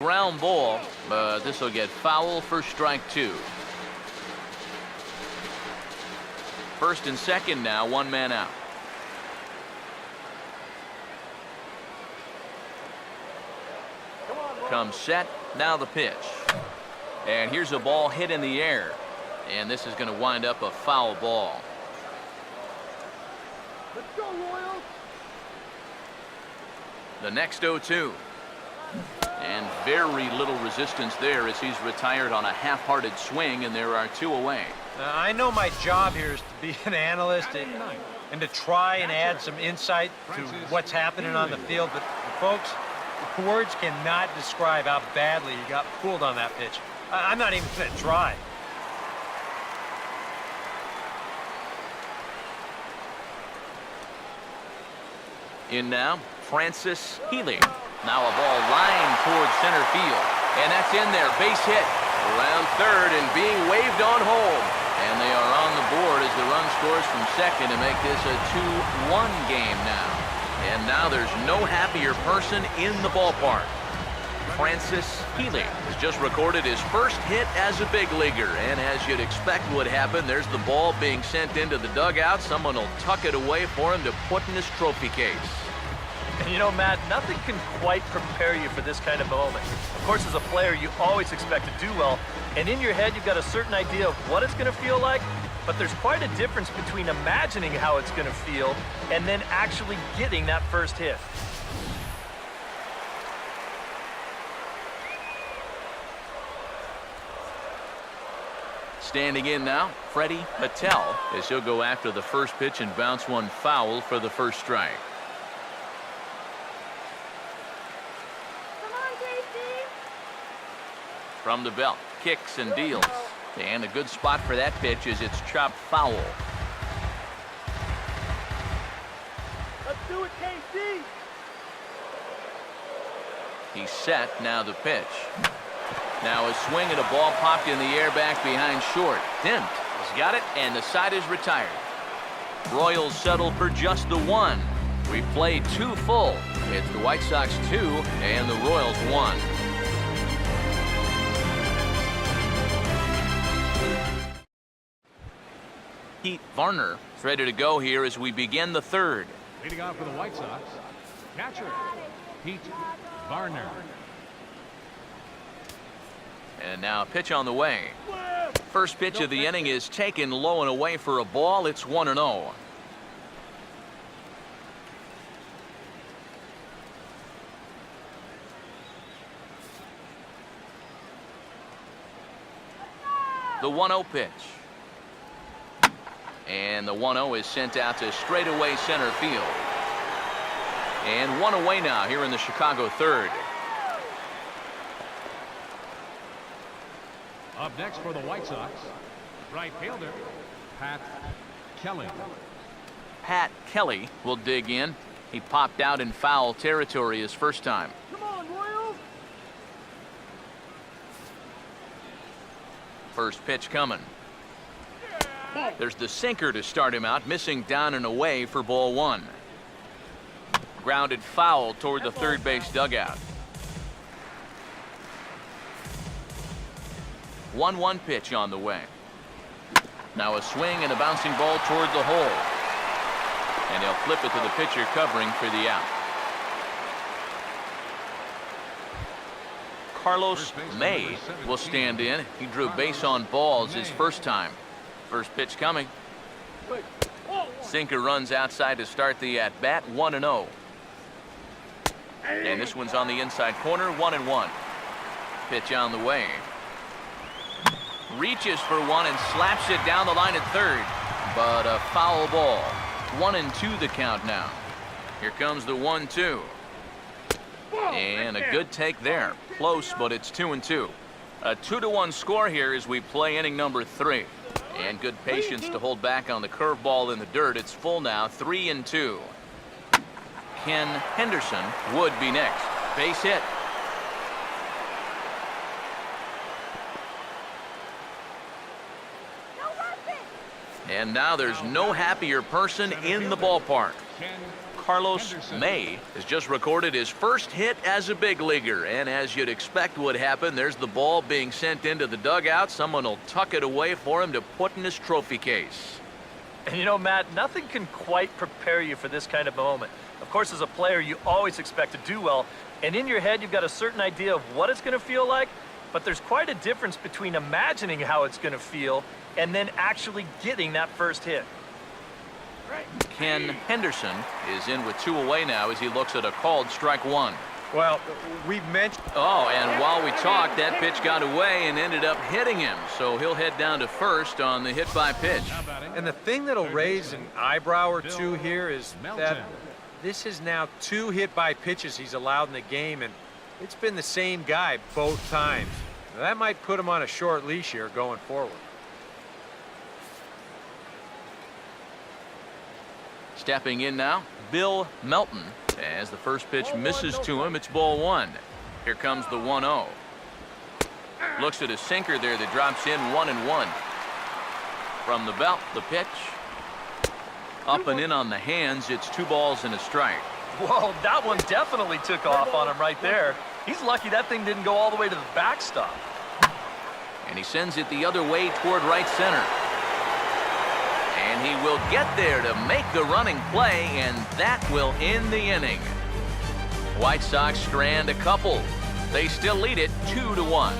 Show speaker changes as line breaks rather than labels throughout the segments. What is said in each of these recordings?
ground ball, but this will get foul for strike two. First and second now, one man out. Comes set, now the pitch. And here's a ball hit in the air. And this is going to wind up a foul ball.
Let's go, Royals.
The next 0-2. And very little resistance there as he's retired on a half-hearted swing, and there are two away.
I know my job here is to be an analyst and to try and add some insight to what's happening on the field, but folks, words cannot describe how badly he got pulled on that pitch. I'm not even going to try.
In now, Francis Healy. Now a ball lined towards center field. And that's in there. Base hit. Around third and being waved on home. And they are on the board as the run scores from second to make this a 2-1 game now. And now there's no happier person in the ballpark. Francis Healy has just recorded his first hit as a big leaguer. And as you'd expect would happen, there's the ball being sent into the dugout. Someone will tuck it away for him to put in his trophy case.
And you know, Matt, nothing can quite prepare you for this kind of moment. Of course, as a player, you always expect to do well. And in your head, you've got a certain idea of what it's going to feel like. But there's quite a difference between imagining how it's going to feel and then actually getting that first hit.
Standing in now, Freddie Patel, as he'll go after the first pitch and bounce one foul for the first strike.
Come on, Casey.
From the belt, kicks and deals. And a good spot for that pitch is it's chopped foul.
Let's do it, Casey.
He's set, now the pitch. Now a swing and a ball popped in the air back behind short. Dent has got it, and the side is retired. Royals settle for just the one. We play two full. It's the White Sox 2 and the Royals 1. Pete Varner is ready to go here as we begin the third.
Leading off for the White Sox, catcher Pete Varner.
And now a pitch on the way. First pitch of the inning is taken low and away for a ball. It's 1-0. The 1-0 pitch. And the 1-0 is sent out to straightaway center field. And one away now here in the Chicago third.
Up next for the White Sox, right fielder Pat Kelly.
Pat Kelly will dig in. He popped out in foul territory his first time.
Come on, Royals.
First pitch coming. There's the sinker to start him out, missing down and away for ball one. Grounded foul toward the third base dugout. 1-1 pitch on the way. Now a swing and a bouncing ball toward the hole. And he'll flip it to the pitcher covering for the out. Carlos May will stand in. He drew base on balls his first time. First pitch coming. Sinker runs outside to start the at-bat, 1-0. And this one's on the inside corner, 1-1. Pitch on the way. Reaches for one and slaps it down the line at third. But a foul ball. 1-2 the count now. Here comes the 1-2. And a good take there. Close, but it's 2-2. A 2-1 score here as we play inning number 3. And good patience to hold back on the curveball in the dirt. It's full now, 3-2. Ken Henderson would be next. Base hit. And now there's no happier person in the ballpark. Carlos
Henderson.
May has just recorded his first hit as a big leaguer. And as you'd expect would happen, there's the ball being sent into the dugout. Someone will tuck it away for him to put in his trophy case.
And you know, Matt, nothing can quite prepare you for this kind of moment. Of course, as a player, you always expect to do well. And in your head, you've got a certain idea of what it's going to feel like. But there's quite a difference between imagining how it's going to feel and then actually getting that first hit.
Ken Henderson is in with 2 away now as he looks at a called strike 1.
Well, we've mentioned...
Oh, and while we talked, that pitch got away and ended up hitting him. So he'll head down to first on the hit by pitch.
And the thing that'll raise an eyebrow or two here is that this is now 2 hit by pitches he's allowed in the game, and it's been the same guy both times. Now, that might put him on a short leash here going forward.
Stepping in now, Bill Melton. As the first pitch misses to him, it's ball 1. Here comes the 1-0. Looks at a sinker there that drops in 1-1. From the belt, the pitch. Up and in on the hands, it's 2 balls and a strike.
Whoa, that one definitely took off on him right there. He's lucky that thing didn't go all the way to the backstop.
And he sends it the other way toward right center. And he will get there to make the running play, and that will end the inning. White Sox strand a couple. They still lead it 2-1.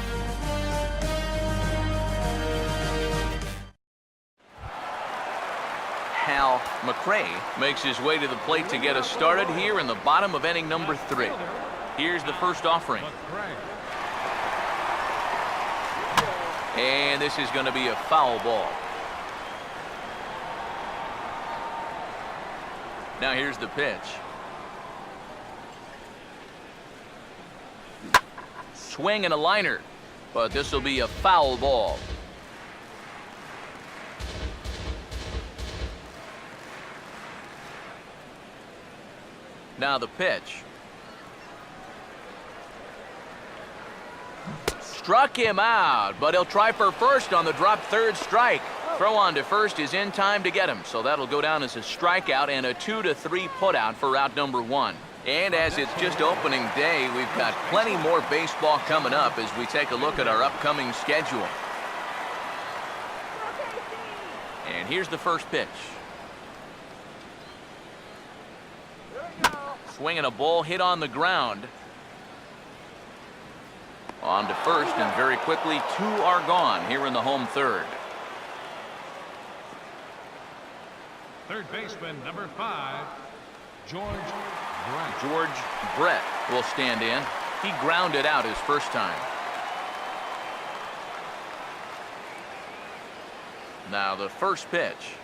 Hal McRae makes his way to the plate to get us started here in the bottom of inning number 3. Here's the first offering. And this is going to be a foul ball. Now here's the pitch. Swing and a liner, but this will be a foul ball. Now the pitch. Struck him out, but he'll try for first on the drop third strike. Throw on to first is in time to get him, so that'll go down as a strikeout and a 2-3 putout for route number 1. And as it's just opening day, we've got plenty more baseball coming up as we take a look at our upcoming schedule. And here's the first pitch. Swinging a ball hit on the ground. On to first, and very quickly 2 are gone here in the home third.
Third baseman, number 5, George Brett.
George Brett will stand in. He grounded out his first time. Now the first pitch.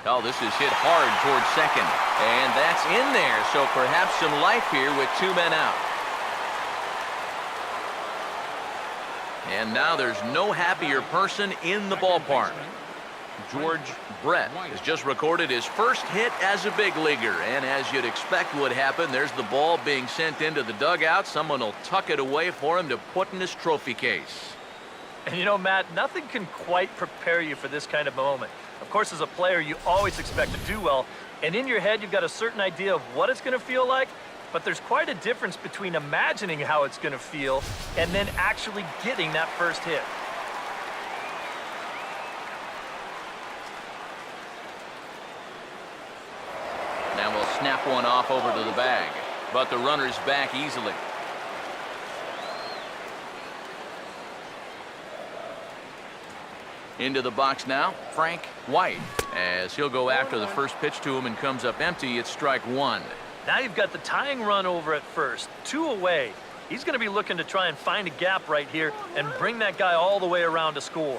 Oh, this is hit hard towards second. And that's in there, so perhaps some life here with 2 men out. And now there's no happier person in the ballpark. George Brett has just recorded his first hit as a big leaguer. And as you'd expect would happen, there's the ball being sent into the dugout. Someone will tuck it away for him to put in his trophy case.
And you know, Matt, nothing can quite prepare you for this kind of moment. Of course, as a player, you always expect to do well. And in your head, you've got a certain idea of what it's going to feel like. But there's quite a difference between imagining how it's going to feel and then actually getting that first hit.
Now we'll snap one off over to the bag, but the runner's back easily. Into the box now, Frank White, as he'll go after the first pitch to him and comes up empty. It's strike 1.
Now you've got the tying run over at first, 2 away. He's going to be looking to try and find a gap right here and bring that guy all the way around to score.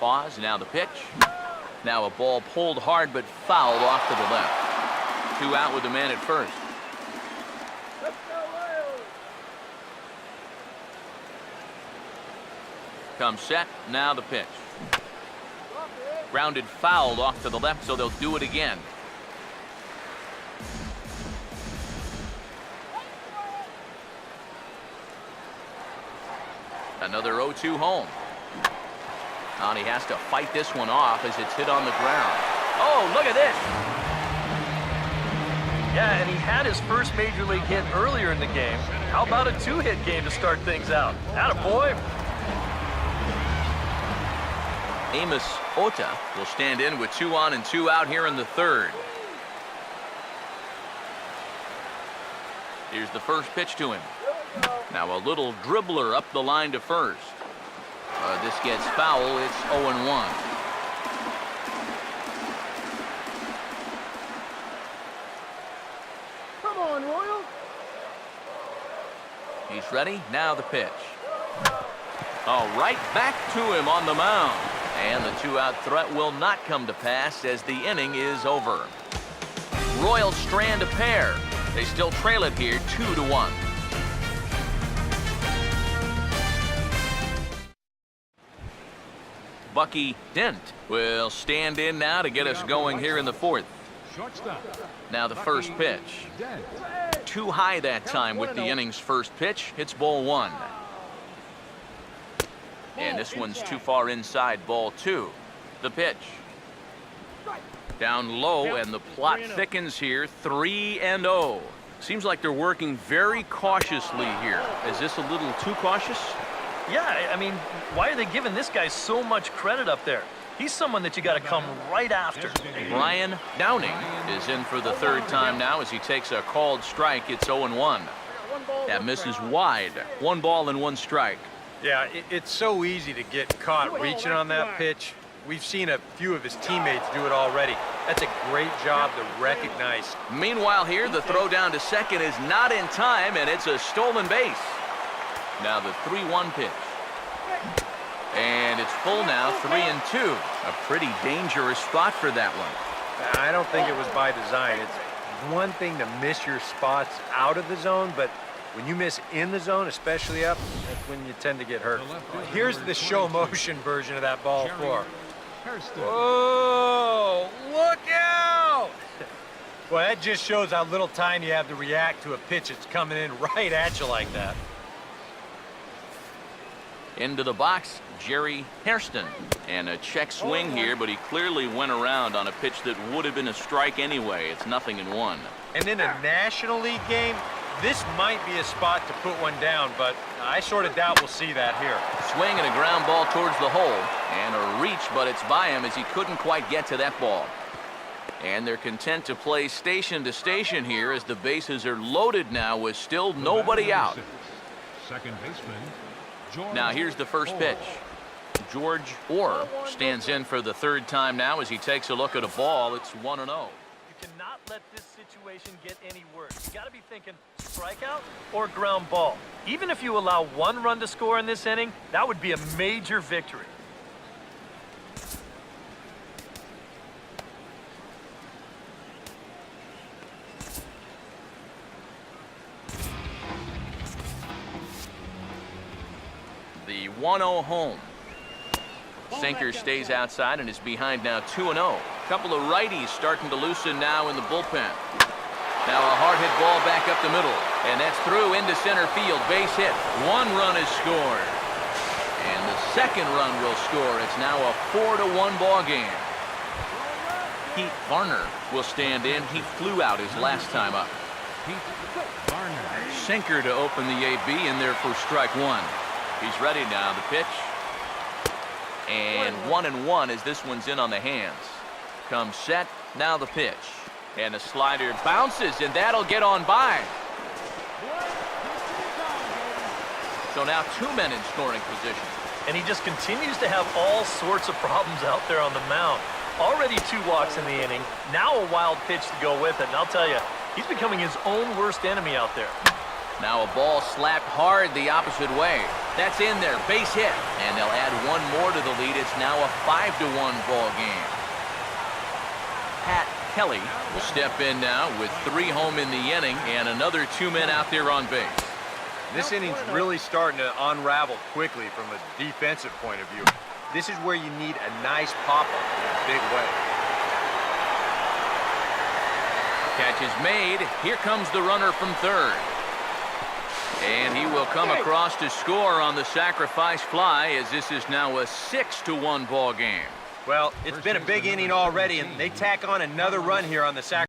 Pause, now the pitch. Now a ball pulled hard but fouled off to the left. 2 out with the man at first. Comes set, now the pitch. Grounded fouled off to the left, so they'll do it again. Another 0-2 home. And he has to fight this one off as it's hit on the ground. Oh, look at this.
Yeah, and he had his first major league hit earlier in the game. How about a 2-hit game to start things out? Attaboy.
Amos Ota will stand in with 2 on and 2 out here in the third. Here's the first pitch to him. Now a little dribbler up the line to first. This gets foul. It's 0-1.
Come on, Royals.
He's ready. Now the pitch. Oh, right back to him on the mound. And the 2-out threat will not come to pass as the inning is over. Royals strand a pair. They still trail it here 2-1. Bucky Dent will stand in now to get us going here in the fourth.
Shortstop.
Now the first pitch.
Dent.
Too high that time with the inning's first pitch. It's ball 1. And this one's too far inside, ball 2. The pitch. Down low, and the plot thickens here, 3-0. Seems like they're working very cautiously here. Is this a little too cautious?
Yeah, I mean, why are they giving this guy so much credit up there? He's someone that you got to come right after.
Brian Downing is in for the third time now as he takes a called strike. It's 0-1. That misses wide. 1 ball and 1 strike.
Yeah, it's so easy to get caught reaching on that pitch. We've seen a few of his teammates do it already. That's a great job to recognize.
Meanwhile here, the throw down to second is not in time, and it's a stolen base. Now the 3-1 pitch. And it's full now, 3-2. A pretty dangerous spot for that one.
I don't think it was by design. It's one thing to miss your spots out of the zone, but when you miss in the zone, especially up, that's when you tend to get hurt. Here's the show motion version of that ball 4. Whoa, look out! Well, that just shows how little time you have to react to a pitch that's coming in right at you like that.
Into the box, Jerry Hairston. And a check swing here, but he clearly went around on a pitch that would have been a strike anyway. It's 0-1.
And in a National League game, this might be a spot to put one down, but I sort of doubt we'll see that here.
Swing and a ground ball towards the hole. And a reach, but it's by him as he couldn't quite get to that ball. And they're content to play station to station here as the bases are loaded now with still nobody out.
Second baseman. George
Now here's the first
Orr.
pitch. George Orr stands in for the third time now as he takes a look at a ball. It's 1-0.
You cannot let this situation get any worse. You got to be thinking strikeout or ground ball. Even if you allow 1 run to score in this inning, that would be a major victory.
The 1-0 home. Sinker stays outside and is behind now 2-0. Couple of righties starting to loosen now in the bullpen. Now a hard hit ball back up the middle. And that's through into center field. Base hit. 1 run is scored. And the second run will score. It's now a 4-1 ball game. Pete Varner will stand in. He flew out his last time up.
Pete Varner.
Sinker to open the AB in there for strike 1. He's ready now. The pitch. And 1-1 as this one's in on the hands. Comes set. Now the pitch. And the slider bounces, and that'll get on by. So now 2 men in scoring position.
And he just continues to have all sorts of problems out there on the mound. Already 2 walks in the inning. Now a wild pitch to go with it. And I'll tell you, he's becoming his own worst enemy out there.
Now a ball slapped hard the opposite way. That's in there, base hit. And they'll add 1 more to the lead. It's now a 5-1 ball game. Pat Kelly will step in now with 3 home in the inning and another 2 men out there on base.
This inning's really starting to unravel quickly from a defensive point of view. This is where you need a nice pop-up in a big way.
Catch is made. Here comes the runner from third. And he will come across to score on the sacrifice fly, as this is now a 6-1 ball game.
Well, it's been a big inning already, and they tack on another run here on the sacrifice.